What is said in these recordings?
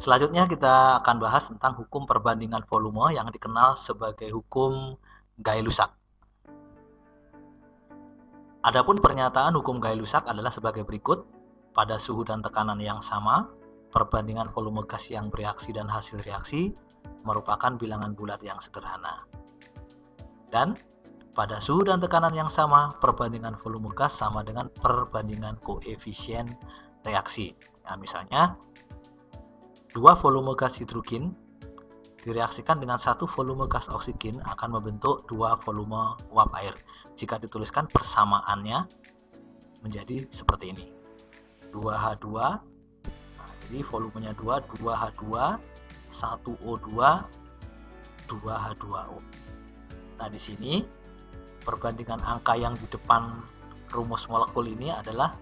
Selanjutnya kita akan bahas tentang hukum perbandingan volume yang dikenal sebagai hukum Gay-Lussac. Adapun pernyataan hukum Gay-Lussac adalah sebagai berikut. Pada suhu dan tekanan yang sama, perbandingan volume gas yang bereaksi dan hasil reaksi merupakan bilangan bulat yang sederhana. Dan pada suhu dan tekanan yang sama, perbandingan volume gas sama dengan perbandingan koefisien reaksi. Nah, misalnya, 2 volume gas hidrogen direaksikan dengan 1 volume gas oksigen akan membentuk 2 volume uap air. Jika dituliskan persamaannya menjadi seperti ini. 2H2, nah, jadi volumenya 2, 2H2, 1O2, 2H2O. Nah, di sini perbandingan angka yang di depan rumus molekul ini adalah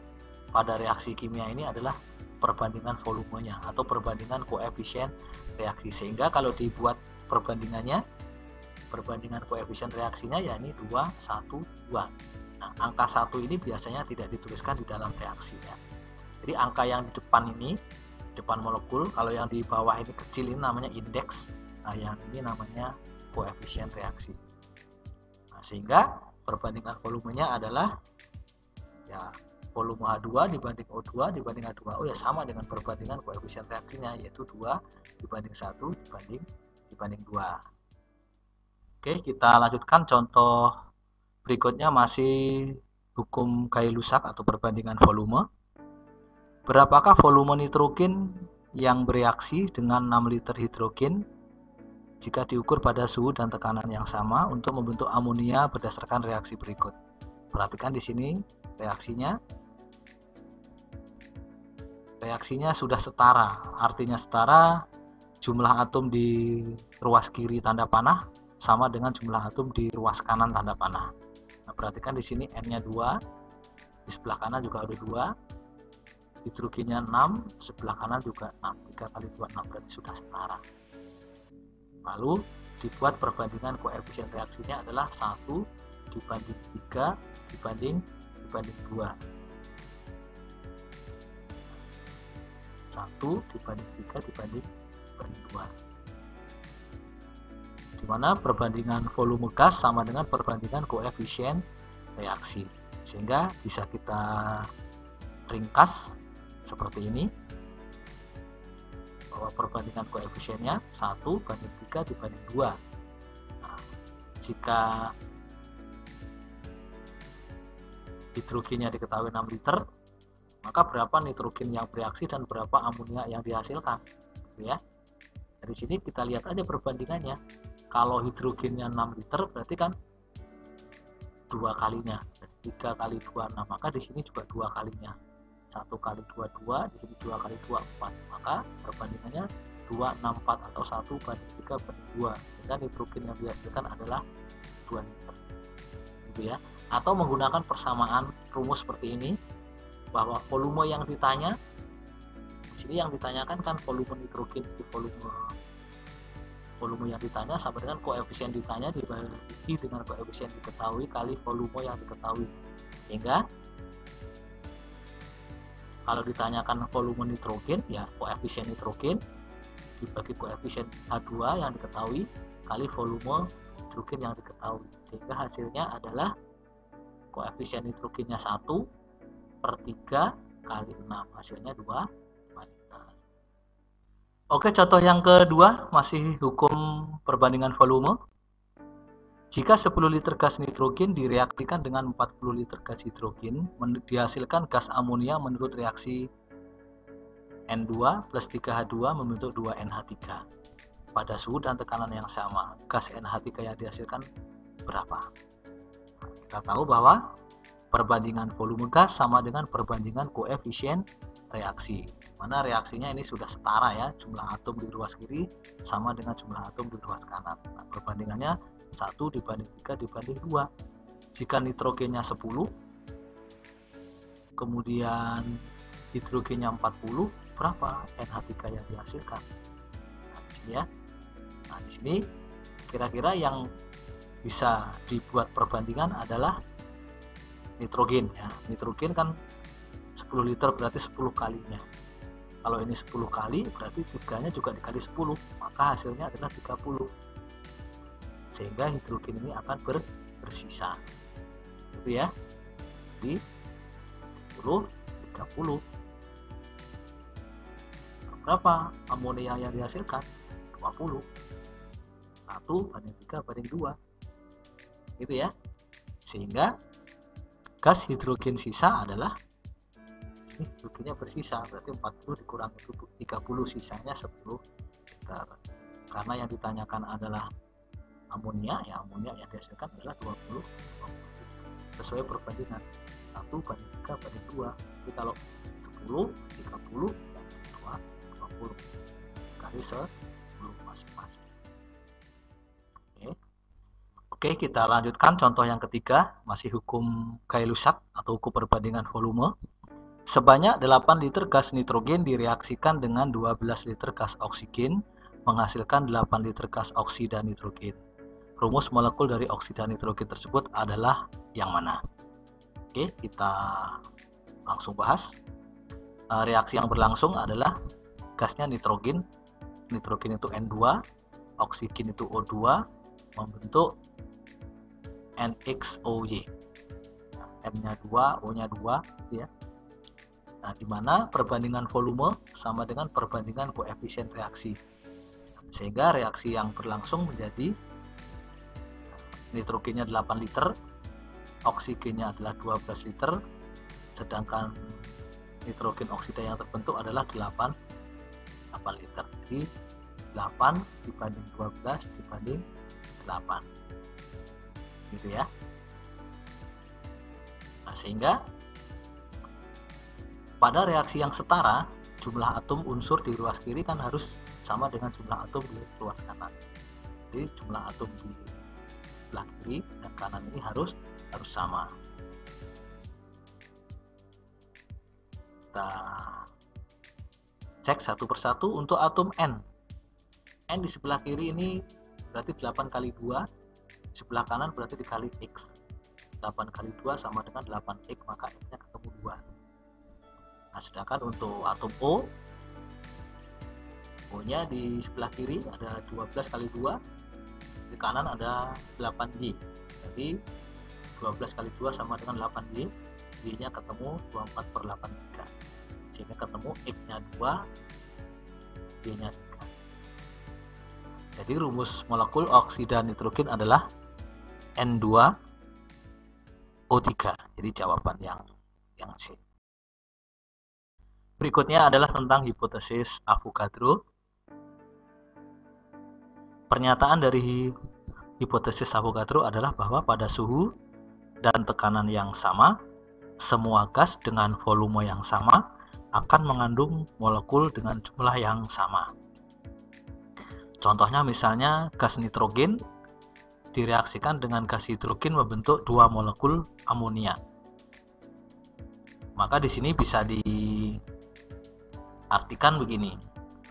pada reaksi kimia ini adalah perbandingan volumenya atau perbandingan koefisien reaksi, sehingga kalau dibuat perbandingan koefisien reaksinya ya ini 2, 1, 2. Nah, angka 1 ini biasanya tidak dituliskan di dalam reaksinya. Jadi angka yang di depan ini, depan molekul, kalau yang di bawah ini kecil ini namanya indeks, nah yang ini namanya koefisien reaksi. Nah, sehingga perbandingan volumenya adalah ya volume H2 dibanding O2 dibanding H2O ya sama dengan perbandingan koefisien reaksinya, yaitu 2 dibanding 1 dibanding 2. Oke, kita lanjutkan contoh berikutnya, masih hukum Gay-Lussac atau perbandingan volume. Berapakah volume nitrogen yang bereaksi dengan 6 liter hidrogen jika diukur pada suhu dan tekanan yang sama untuk membentuk amonia berdasarkan reaksi berikut? Perhatikan di sini reaksinya sudah setara, artinya setara jumlah atom di ruas kiri tanda panah sama dengan jumlah atom di ruas kanan tanda panah. Nah, perhatikan di sini N-nya 2, di sebelah kanan juga ada 2, hidrogennya 6, sebelah kanan juga 6, 3 kali 2, 6, berarti sudah setara. Lalu dibuat perbandingan koefisien reaksinya adalah 1 dibanding 3 dibanding 2. 1 dibanding 3 dibanding 2. Dimana perbandingan volume gas sama dengan perbandingan koefisien reaksi. Sehingga bisa kita ringkas seperti ini, bahwa perbandingan koefisiennya 1 banding 3 dibanding 2. Nah, jika hidrogennya diketahui 6 liter, maka berapa nitrogen yang bereaksi dan berapa amonia yang dihasilkan, ya. Dari sini kita lihat aja perbandingannya. Kalau hidrogennya 6 liter berarti kan 2 kalinya, 3 kali 2, 6, maka di sini juga 2 kalinya. 1 kali 2, 2, di sini 2 kali 2, 4. Maka perbandingannya 2, 6, 4 atau 1 banding 3 banding 2. Sehingga nitrogen yang dihasilkan adalah 2 liter. Gitu ya. Atau menggunakan persamaan rumus seperti ini, bahwa volume yang ditanya, di sini yang ditanyakan kan volume nitrogen, di volume yang ditanya sama dengan koefisien ditanya dibagi dengan koefisien diketahui kali volume yang diketahui. Sehingga kalau ditanyakan volume nitrogen, ya koefisien nitrogen dibagi koefisien H2 yang diketahui kali volume hidrogen yang diketahui. Sehingga hasilnya adalah koefisien nitrogennya 1 per 3 kali 6. Hasilnya 2 liter. Oke, contoh yang kedua masih hukum perbandingan volume. Jika 10 liter gas nitrogen direaksikan dengan 40 liter gas hidrogen, dihasilkan gas amonia menurut reaksi N2 plus 3H2 membentuk 2NH3. Pada suhu dan tekanan yang sama, gas NH3 yang dihasilkan berapa? Kita tahu bahwa perbandingan volume gas sama dengan perbandingan koefisien reaksi. Mana reaksinya ini sudah setara ya, jumlah atom di ruas kiri sama dengan jumlah atom di ruas kanan. Nah, perbandingannya 1 dibanding 3 dibanding 2. Jika nitrogennya 10, kemudian hidrogennya 40, berapa NH3 yang dihasilkan? Nah, di sini ya. Nah, di sini kira-kira yang bisa dibuat perbandingan adalah nitrogen ya. Nitrogen kan 10 liter berarti 10 kalinya. Kalau ini 10 kali, berarti 3-nya juga dikali 10, maka hasilnya adalah 30. Sehingga hidrogen ini akan bersisa. Gitu ya. Jadi 10, 30. Berapa amonia yang dihasilkan? 20. 1 banding 3 banding 2. Gitu ya. Sehingga gas hidrogen sisa adalah ini hidrogennya bersisa, berarti 40 dikurangi 30, sisanya 10 liter. Karena yang ditanyakan adalah amonia, ya amonia yang dihasilkan adalah 20 sesuai perbandingan 1 banding 3 banding 2. Jadi kalau 10, 30 dan 2, 20 kali 10 masing-masing. Oke, kita lanjutkan contoh yang ketiga, masih hukum Gay-Lussac atau hukum perbandingan volume. Sebanyak 8 liter gas nitrogen direaksikan dengan 12 liter gas oksigen, menghasilkan 8 liter gas oksida nitrogen. Rumus molekul dari oksida nitrogen tersebut adalah yang mana? Oke, kita langsung bahas. Reaksi yang berlangsung adalah gasnya nitrogen. Nitrogen itu N2, oksigen itu O2, membentuk NXOY. N-nya 2, O-nya 2, ya. Nah, di mana perbandingan volume sama dengan perbandingan koefisien reaksi. Sehingga reaksi yang berlangsung menjadi nitrogennya 8 liter, oksigennya adalah 12 liter, sedangkan nitrogen oksida yang terbentuk adalah 8 liter. Jadi 8 dibanding 12 dibanding 8. Gitu ya. Nah, sehingga pada reaksi yang setara, jumlah atom unsur di ruas kiri kan harus sama dengan jumlah atom di ruas kanan. Jadi jumlah atom di sebelah kiri dan kanan ini harus sama. Kita cek satu persatu untuk atom N. N di sebelah kiri ini berarti 8 kali 2, di sebelah kanan berarti dikali X. 8 kali 2 sama dengan 8X, maka X-nya ketemu 2. Nah, sedangkan untuk atom O-nya di sebelah kiri ada 12 kali 2, di kanan ada 8Y. Jadi 12 kali 2 sama dengan 8Y, Y-nya ketemu 24/83. Sehingga ketemu X-nya 2, Y-nya 3. Jadi rumus molekul oksida nitrogen adalah N2O3. Jadi jawaban yang C. Berikutnya adalah tentang hipotesis Avogadro. Pernyataan dari hipotesis Avogadro adalah bahwa pada suhu dan tekanan yang sama, semua gas dengan volume yang sama akan mengandung molekul dengan jumlah yang sama. Contohnya misalnya gas nitrogen direaksikan dengan gas hidrogen membentuk 2 molekul amonia. Maka di sini bisa diartikan begini.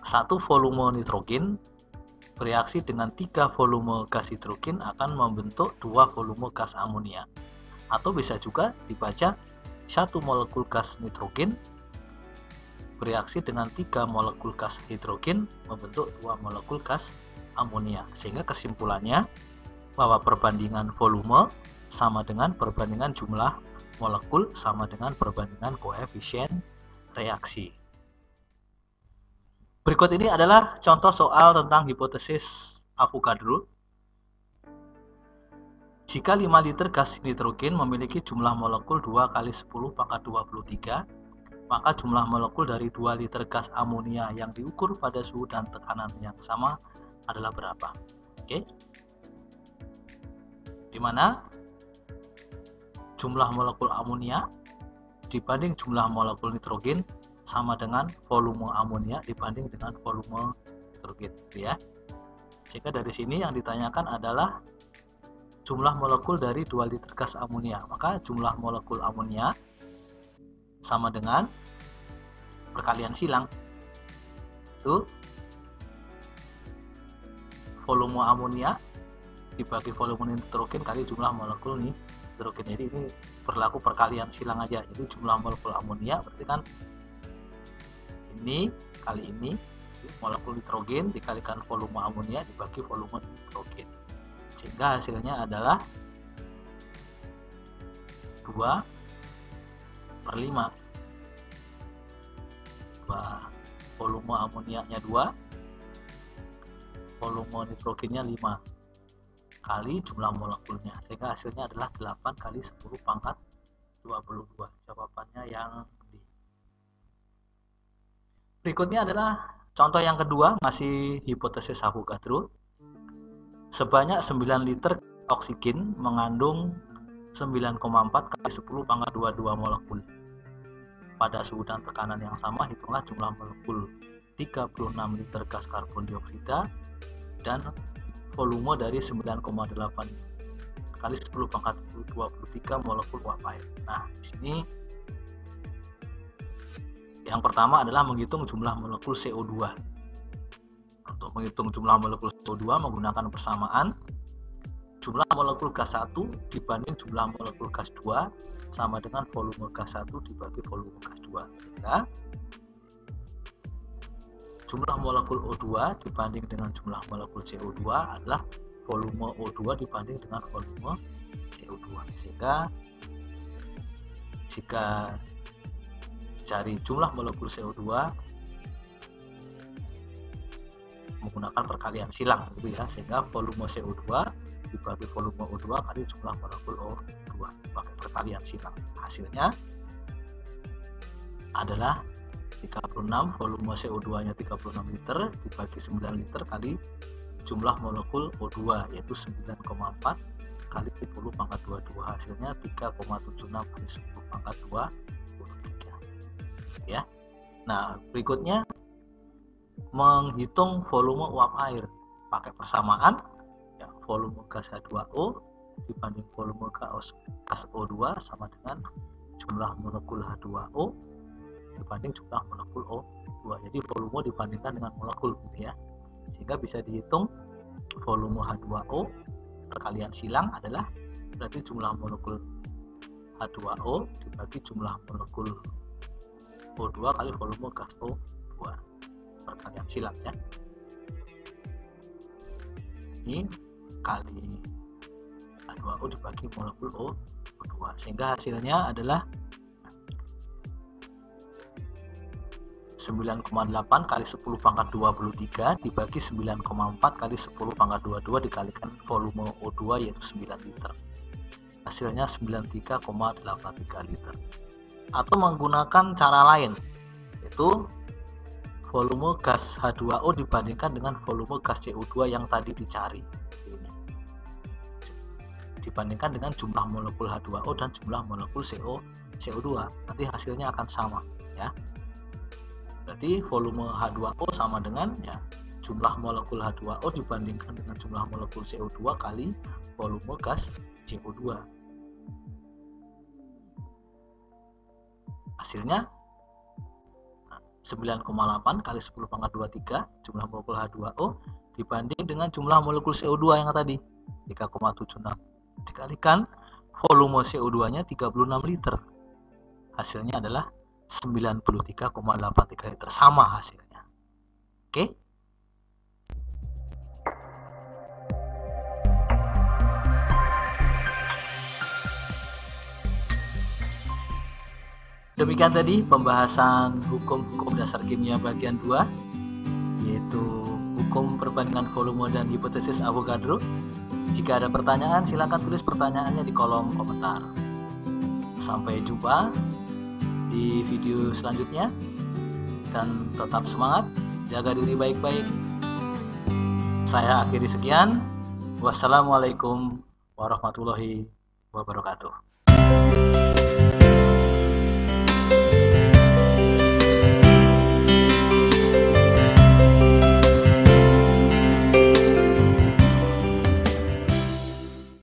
1 volume nitrogen bereaksi dengan 3 volume gas hidrogen akan membentuk 2 volume gas amonia. Atau bisa juga dibaca 1 molekul gas nitrogen bereaksi dengan 3 molekul gas hidrogen membentuk 2 molekul gas amonia. Sehingga kesimpulannya bahwa perbandingan volume sama dengan perbandingan jumlah molekul sama dengan perbandingan koefisien reaksi. Berikut ini adalah contoh soal tentang hipotesis Avogadro. Jika 5 liter gas nitrogen memiliki jumlah molekul 2 kali 10 pangkat 23, maka jumlah molekul dari 2 liter gas amonia yang diukur pada suhu dan tekanan yang sama adalah berapa? Oke. Di mana jumlah molekul amonia dibanding jumlah molekul nitrogen sama dengan volume amonia dibanding dengan volume nitrogen, ya. Sehingga dari sini yang ditanyakan adalah jumlah molekul dari 2 liter gas amonia. Maka jumlah molekul amonia sama dengan perkalian silang. Itu volume amonia dibagi volume nitrogen kali jumlah molekul nitrogen. Jadi ini berlaku perkalian silang aja. Jadi jumlah molekul amonia berarti kan ini kali ini molekul nitrogen dikalikan volume amonia dibagi volume nitrogen, sehingga hasilnya adalah 2/5. Volume amoniaknya 2, volume nitrogennya 5 kali jumlah molekulnya, sehingga hasilnya adalah 8 kali 10 pangkat 22. Jawabannya yang D. Berikutnya adalah contoh yang kedua, masih hipotesis Avogadro. Sebanyak 9 liter oksigen mengandung 9,4 kali 10 pangkat 22 molekul. Pada suhu dan tekanan yang sama, hitunglah jumlah molekul 36 liter gas karbon dioksida dan volume dari 9,8 kali 10 pangkat 23 molekul uap air. Nah, di sini yang pertama adalah menghitung jumlah molekul CO2. Untuk menghitung jumlah molekul CO2 menggunakan persamaan jumlah molekul gas 1 dibanding jumlah molekul gas 2 sama dengan volume gas 1 dibagi volume gas 2. Sehingga jumlah molekul O2 dibanding dengan jumlah molekul CO2 adalah volume O2 dibanding dengan volume CO2. Sehingga jika cari jumlah molekul CO2 menggunakan perkalian silang gitu ya, sehingga volume CO2 dibagi volume O2 kali jumlah molekul O2 pakai perkalian silang. Hasilnya adalah 36, volume CO2 nya 36 liter dibagi 9 liter kali jumlah molekul O2 yaitu 9,4 kali 10 pangkat 22, hasilnya 3,76 kali 10 pangkat 23 ya. Nah, berikutnya menghitung volume uap air pakai persamaan ya, volume gas H2O dibanding volume gas O2 sama dengan jumlah molekul H2O dibanding jumlah molekul O2. Jadi volume dibandingkan dengan molekul gitu ya. Sehingga bisa dihitung volume H2O perkalian silang adalah berarti jumlah molekul H2O dibagi jumlah molekul O2 kali volume gas O2 perkalian silang ya. Ini kali H2O dibagi molekul O2, sehingga hasilnya adalah 9,8 kali 10 pangkat 23 dibagi 9,4 kali 10 pangkat 22 dikalikan volume O2 yaitu 9 liter. Hasilnya 93,83 liter. Atau menggunakan cara lain, yaitu volume gas H2O dibandingkan dengan volume gas CO2 yang tadi dicari. Ini dibandingkan dengan jumlah molekul H2O dan jumlah molekul CO2, nanti hasilnya akan sama ya. Berarti volume H2O sama dengan ya jumlah molekul H2O dibandingkan dengan jumlah molekul CO2 kali volume gas CO2. Hasilnya 9,8 kali 10 pangkat 23 jumlah molekul H2O dibanding dengan jumlah molekul CO2 yang tadi 3,76 dikalikan volume CO2 nya 36 liter. Hasilnya adalah 93,83 liter, sama hasilnya. Oke. Demikian tadi pembahasan hukum-hukum dasar kimia bagian 2, yaitu hukum perbandingan volume dan hipotesis Avogadro. Jika ada pertanyaan, silakan tulis pertanyaannya di kolom komentar. Sampai jumpa di video selanjutnya, dan tetap semangat, jaga diri baik-baik. Saya akhiri sekian. Wassalamualaikum warahmatullahi wabarakatuh.